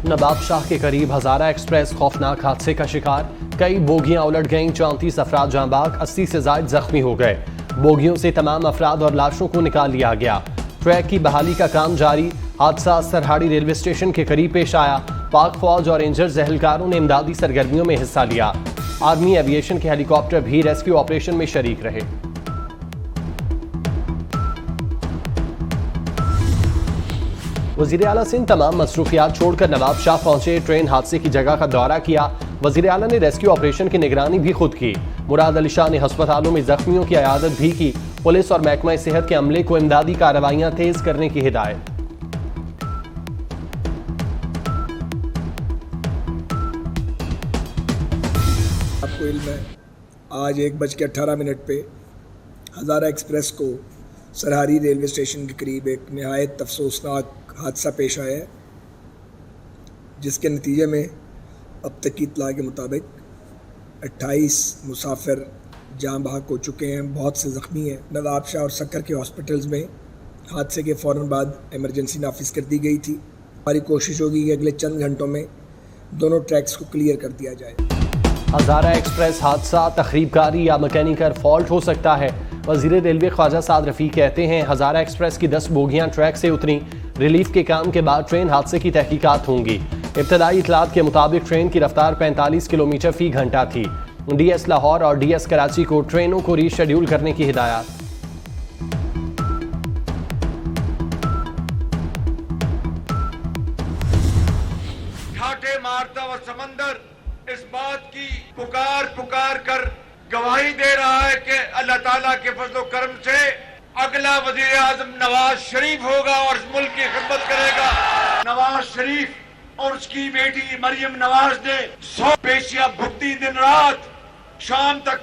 नवाब शाह के करीब हजारा एक्सप्रेस खौफनाक हादसे का शिकार, कई बोगियां उलट गईं, 34 अफराद जाँ बाग, 80 से ज्यादा जख्मी हो गए। बोगियों से तमाम अफराद और लाशों को निकाल लिया गया। ट्रैक की बहाली का काम जारी। हादसा सरहाड़ी रेलवे स्टेशन के करीब पेश आया। पाक फौज और इंजर्ड एहलकारों ने इमदादी सरगर्मियों में हिस्सा लिया। आर्मी एविएशन के हेलीकॉप्टर भी रेस्क्यू ऑपरेशन में शरीक रहे। वजीर आला सिंध तमाम मसरूफियात छोड़कर नवाब शाह पहुंचे। ट्रेन हादसे की जगह का दौरा किया। वजीर आला ने रेस्क्यू ऑपरेशन की निगरानी भी खुद की। मुराद अली शाह ने अस्पतालों में जख्मियों की इयादत भी की। पुलिस और महकमा सेहत के अमले को इमदादी कार्रवाइयां तेज करने की हिदायत। आपको इल्म है, आज 1:18 पे हज़ारा एक्सप्रेस को सरहारी रेलवे स्टेशन के करीब एक नहायत अफसोसनाक हादसा पेश आया है, जिसके नतीजे में अब तक की इत्तला के मुताबिक 28 मुसाफिर जाँ बहक हो चुके हैं, बहुत से ज़ख्मी हैं। नवाब शाह और सक्कर के हॉस्पिटल्स में हादसे के फ़ौरन बाद इमरजेंसी नाफिज कर दी गई थी। हमारी कोशिश होगी कि अगले चंद घंटों में दोनों ट्रैक्स को क्लियर कर दिया जाए। हज़ारा एक्सप्रेस हादसा तखरीबकारी या मैकेनिकल फॉल्ट हो सकता है। वज़ीर रेलवे ख्वाजा साद रफ़ी कहते हैं, हज़ारा एक्सप्रेस की 10 बोगियां ट्रैक से उतरी। रिलीफ के काम के बाद ट्रेन हादसे की तहकीकात होंगी। इब्तदाई इतलात के मुताबिक ट्रेन की रफ्तार 45 किलोमीटर फी घंटा थी। डीएस लाहौर और डीएस कराची को ट्रेनों को रीशेड्यूल करने की हिदायत। ठाटे मारता हुआ समंदर इस बात की पुकार कर गवाही दे रहा है कि अल्लाह ताला के फजलो करम से अगला वजीर आजम नवाज शरीफ होगा और इस मुल्क की खिदमत करेगा। नवाज शरीफ और उसकी बेटी मरियम नवाज ने 100 पेशियां भुगती। दिन रात शाम तक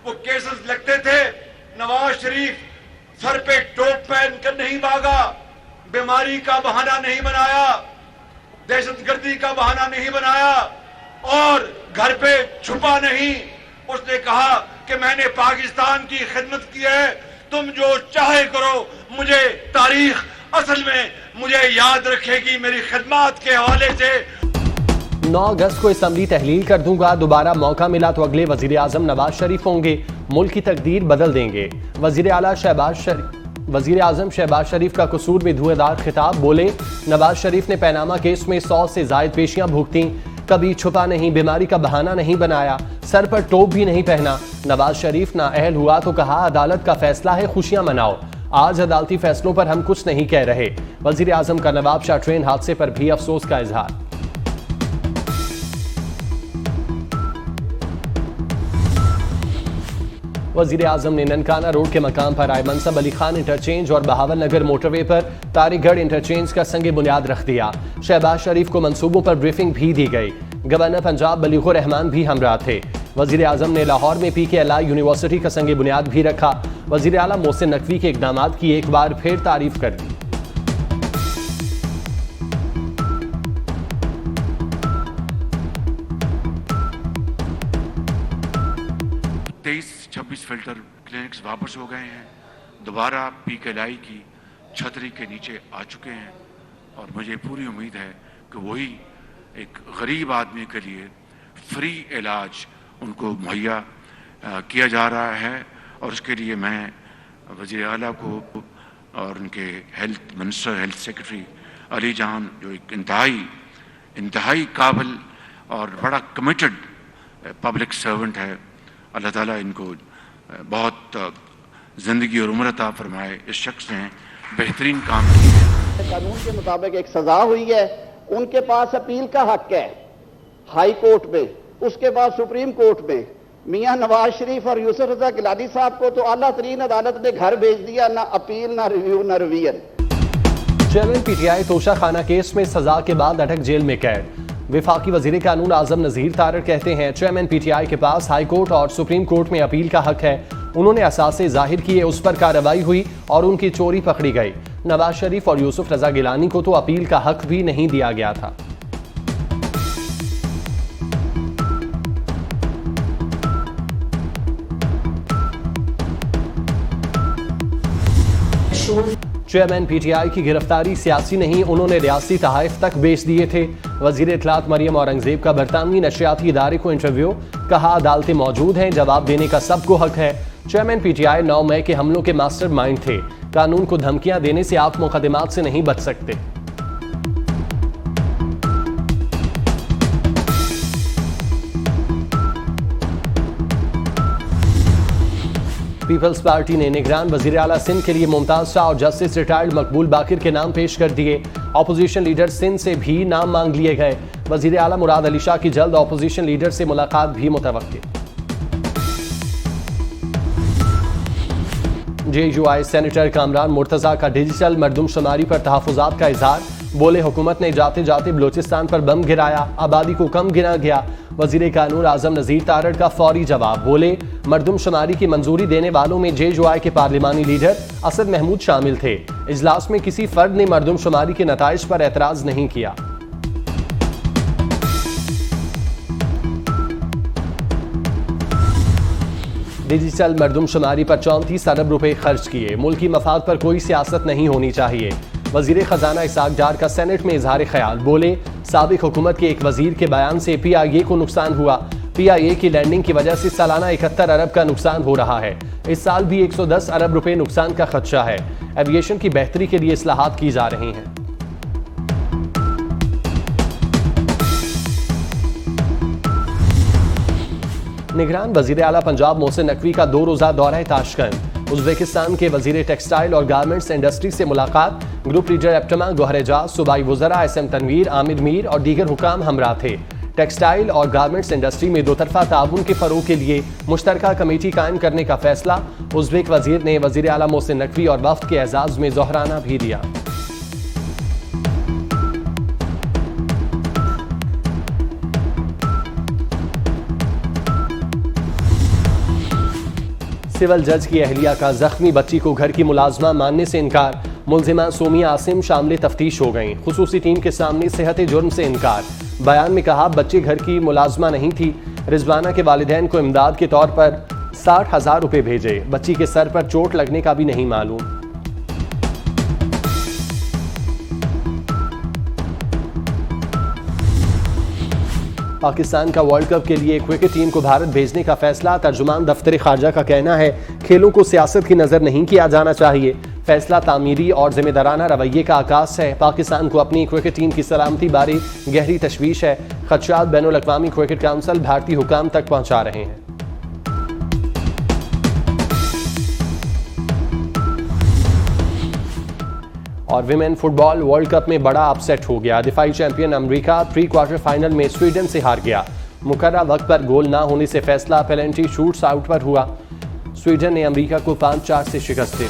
वो केसेस लगते थे। नवाज शरीफ सर पे टोप पहन कर नहीं भागा, बीमारी का बहाना नहीं बनाया, दहशतगर्दी का बहाना नहीं बनाया और घर पे छुपा नहीं। उसने कहा कि मैंने पाकिस्तान की खिदमत की है, तुम जो चाहे करो, मुझे तारीख असल में मुझे याद रखेगी मेरी खिदमत के हवाले से। 9 अगस्त को असेंबली तहलील कर दूंगा, दोबारा मौका मिला तो अगले वजीर आजम नवाज शरीफ होंगे, मुल्क की तकदीर बदल देंगे। वजीर आजम शहबाज शरीफ का कसूर में धुएंधार खिताब। बोले, नवाज शरीफ ने पैनामा केस में 100 से जायद पेशियां भुगती, कभी छुपा नहीं, बीमारी का बहाना नहीं बनाया, सर पर टोप भी नहीं पहना। नवाज शरीफ ना अहल हुआ तो कहा अदालत का फैसला है, खुशियां मनाओ। आज अदालती फैसलों पर हम कुछ नहीं कह रहे। वजीर आजम का नवाब शाह ट्रेन हादसे पर भी अफसोस का इजहार। वजीर आजम ने ननकाना रोड के मकाम पर आए मनसब अली खान इंटरचेंज और बहावल नगर मोटरवे पर तारिकगढ़ इंटरचेंज का संगे बुनियाद रख दिया। शहबाज शरीफ को मंसूबों पर ब्रीफिंग भी दी गई। गवर्नर पंजाब बलीगुर रहमान भी हमरा थे। वजीर आजम ने लाहौर में PKLI यूनिवर्सिटी का संगे बुनियाद भी रखा। वजीर आला मोहसिन नकवी के इकदामात की एक बार फिर तारीफ कर दी। 23-26 फिल्टर क्लिनिक्स वापस हो गए हैं, दोबारा PKLI की छतरी के नीचे आ चुके हैं और मुझे पूरी उम्मीद है कि वही एक गरीब आदमी के लिए फ्री इलाज उनको मुहैया किया जा रहा है। और उसके लिए मैं वज़ीर आला को और उनके health minister, health secretary Ali जान, जो एक इंतहाई काबिल और बड़ा कमिटेड पब्लिक सर्वेंट है, अल्लाह ताला इनको बहुत ज़िंदगी और उम्र अता फरमाए। इस शख्स ने बेहतरीन काम किया है। कानून के मुताबिक एक सजा हुई है, उनके पास अपील का हक है हाई कोर्ट में, उसके बाद सुप्रीम कोर्ट में। मियां नवाज शरीफ और यूसुफ रजा गिलानी साहब को तो आला तरीन अदालत ने घर भेज दिया, ना अपील, ना रिव्यू, ना रिवीजन। चेयरमैन PTI तोशा खाना केस में सजा के बाद अटक जेल में कैद। विफाकी वजीर कानून आजम नज़ीर तारड़ कहते हैं, चेयरमैन PTI के पास हाई कोर्ट और सुप्रीम कोर्ट में अपील का हक है। उन्होंने असासे जाहिर किए, उस पर कार्रवाई हुई और उनकी चोरी पकड़ी गई। नवाज शरीफ और यूसुफ रजा गिलानी को तो अपील का हक भी नहीं दिया गया था। चेयरमैन पीटीआई की गिरफ्तारी सियासी नहीं, उन्होंने रियासती तहाइफ तक बेच दिए थे। वजीर इत्तलात मरियम औरंगजेब का बरतानवी नशियाती इदारे को इंटरव्यू, कहा अदालतें मौजूद हैं, जवाब देने का सबको हक है। चेयरमैन पीटीआई 9 मई के हमलों के मास्टरमाइंड थे, कानून को धमकियां देने से आप मुकदमात से नहीं बच सकते। पीपल्स पार्टी ने निगरान वजीर आला सिंध के लिए मुमताज शाह और जस्टिस रिटायर्ड मकबूल बाकिर के नाम पेश कर दिए। ऑपोजिशन लीडर सिंध से भी नाम मांग लिए गए। वजीर आला मुराद अली शाह की जल्द ऑपोजिशन लीडर से मुलाकात भी मुतवक्किल। JUI सेनेटर कामरान मुर्तजा का डिजिटल मरदमशुमारी पर तहफुजात का इजहार, बोले हुकूमत ने जाते जाते बलोचिस्तान पर बम गिराया, आबादी को कम गिना गया। वजीर कानून आजम नजीर तारड़ का फौरी जवाब, बोले मरदमशुमारी की मंजूरी देने वालों में JUI के पार्लिमानी लीडर असद महमूद शामिल थे। इजलास में किसी फर्द ने मरदमशुमारी के नताइज पर एतराज नहीं किया। डिजिटल मरदमशुमारी पर 34 अरब रुपए खर्च किए, मुल्की मफाद पर कोई सियासत नहीं होनी चाहिए। वजीर खजाना इसाक डार का सेनेट में इजहार ख्याल, बोले साबिक हुकूमत के एक वजीर के बयान से PIA को नुकसान हुआ। PIA की लैंडिंग की वजह से सालाना 71 अरब का नुकसान हो रहा है। इस साल भी 110 अरब रुपए नुकसान का खदशा है। एविएशन की बेहतरी के लिए इस्लाहात की जा रही हैं। निगरान वजीर आला पंजाब मोहसिन नकवी का 2 रोजा दौरा ताशकंद, उज़्बेकिस्तान के वजीर टेक्सटाइल और गारमेंट्स इंडस्ट्री से मुलाकात। ग्रुप लीडर एप्टमा गोहरेजा, सूबाई वज़रा SM तनवीर, आमिर मीर और दीगर हुकाम हमरा थे। टेक्सटाइल और गारमेंट्स इंडस्ट्री में दोतरफा ताउन के फरोग के लिए मुश्तरका कमेटी कायम करने का फैसला। उज़्बेक वजीर ने वजीर आला मोहसिन नकवी और वफ्द के एजाज में जोहराना भी दिया। सिविल जज की अहलिया का जख्मी बच्ची को घर की मुलाजमा मानने से इनकार। मुलजिमा सोमिया आसिम शामिल तफ्तीश हो गईं। खुसूसी टीम के सामने सेहत जुर्म से इनकार। बयान में कहा बच्ची घर की मुलाजमा नहीं थी। रिजवाना के वालिदैन को इमदाद के तौर पर 60,000 रुपए भेजे। बच्ची के सर पर चोट लगने का भी नहीं मालूम। पाकिस्तान का वर्ल्ड कप के लिए क्रिकेट टीम को भारत भेजने का फैसला। तर्जुमान दफ्तर खारजा का कहना है खेलों को सियासत की नजर नहीं किया जाना चाहिए। फैसला तामीरी और जिम्मेदाराना रवैये का आकाश है। पाकिस्तान को अपनी क्रिकेट टीम की सलामती बारे गहरी तशवीश है। खदशात बैनुल अक़वामी क्रिकेट काउंसिल भारतीय हुकाम तक पहुंचा रहे हैं। और विमेन फुटबॉल वर्ल्ड कप में बड़ा अपसेट हो गया। दिफाई champion America pre quarter final में स्वीडन से हार गया। मुकर्रर वक्त पर गोल ना होने से फैसला पेनल्टी शूट्स आउट पर हुआ। स्वीडन ने अमेरिका को 5-4 से शिकस्त दी।